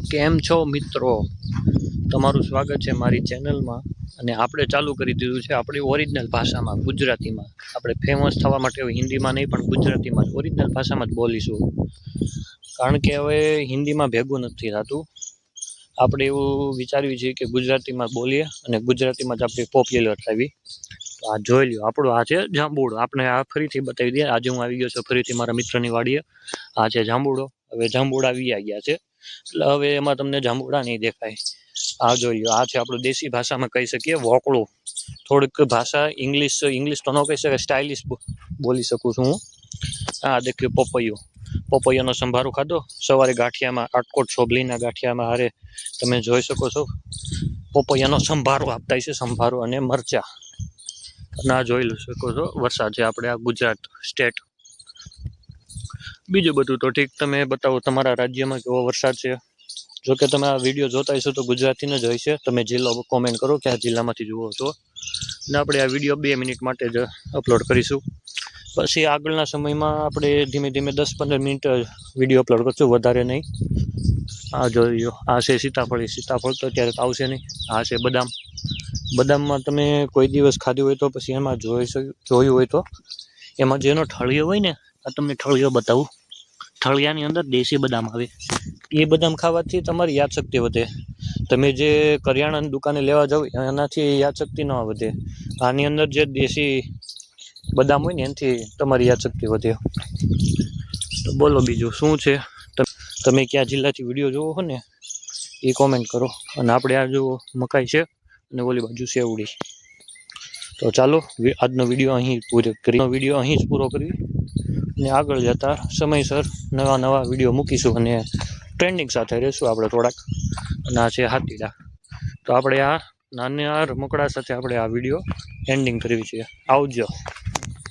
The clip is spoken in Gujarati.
કેમ છો મિત્રો? તમારું સ્વાગત છે મારી ચેનલમાં. અને આપણે ચાલુ કરી દીધું છે આપણી ઓરિજિનલ ભાષામાં, ગુજરાતીમાં. આપણે ફેમસ થવા માટે હિન્દીમાં નહીં પણ ગુજરાતીમાં ઓરિજિનલ ભાષામાં જ બોલીશું. કારણ કે હવે હિન્દીમાં ભેગું નથી થતું. આપણે એવું વિચાર્યું છે કે ગુજરાતીમાં બોલીએ અને ગુજરાતીમાં જ આપણી પોપ્યુલર થવી. તો આ જોઈ લ્યો, આપણું આ છે જાંબુડો. આપણે આ ફરીથી બતાવી દઈએ. આજે હું આવી ગયો છું ફરીથી મારા મિત્રની વાડીએ. આ છે જાંબુડો. હવે જાંબુડા વી ગયા છે એટલે હવે એમાં તમને જાંબુડા નહીં દેખાય. આ જોઈ લો, આ છે આપણું દેશી ભાષામાં કહી શકીએ વોકળું. થોડીક ભાષા ઇંગ્લિશ તો ન કહી શકાય, સ્ટાઇલિશ બોલી શકું છું હું. આ દેખ્યું પપૈયું. પપૈયાનો સંભારો ખાધો સવારે ગાંઠિયામાં, આટકોટ સોબલીના ગાંઠિયામાં હારે તમે જોઈ શકો છો પપૈયાનો સંભારો આપતા છે, સંભારો અને મરચા. ના જોઈ શકો છો વરસાદ છે આપણે આ ગુજરાત સ્ટેટ. બીજું બધું તો ઠીક, તમે બતાવો તમારા રાજ્યમાં કેવો વરસાદ છે. જો કે તમે આ વિડીયો જોતા હશો તો ગુજરાતીને જ હોય છે. તમે જિલ્લો કોમેન્ટ કરો કે આ જિલ્લામાંથી જુઓ છો. અને આપણે આ વિડીયો 2 મિનિટ માટે જ અપલોડ કરીશું. પછી આગળના સમયમાં આપણે ધીમે ધીમે 10-15 મિનિટ વિડીયો અપલોડ કરશું, વધારે નહીં. આ જોઈ લો, આ છે સીતાફળ. સીતાફળ તો અત્યારે આવશે નહીં. આ છે બદામ. બદામમાં તમે કોઈ દિવસ ખાધું હોય તો પછી એમાં જોયું હોય તો એમાં જેનો ઠળિયો હોય ને, આ તમને ઠળિયો બતાવું. ઠળિયાની અંદર દેશી બદામ આવે. એ બદામ ખાવાથી તમારી યાદશક્તિ વધે. તમે જે કરિયાણાની દુકાને લેવા જાવ એનાથી યાદશક્તિ ન વધે. આની અંદર જે દેશી બદામ હોય ને એનાથી તમારી યાદશક્તિ વધે. તો બોલો બીજું શું છે? તમે કયા જિલ્લાથી વિડીયો જોવો છો ને એ કોમેન્ટ કરો. અને આપણે આ જુઓ મકાઈ છે અને ઓલી બાજુ સેવડી. તો ચાલો આજનો વિડીયો અહીં પૂરો કરી અને આગળ જતા સમયસર નવા વિડીયો મૂકીશું અને ટ્રેન્ડિંગ સાથે રહેશું આપણે થોડાક. અને આ છે હાથીડા. તો આપણે આ નાના રમકડા સાથે આપણે આ વિડીયો એન્ડિંગ કરવી છે. આવજો.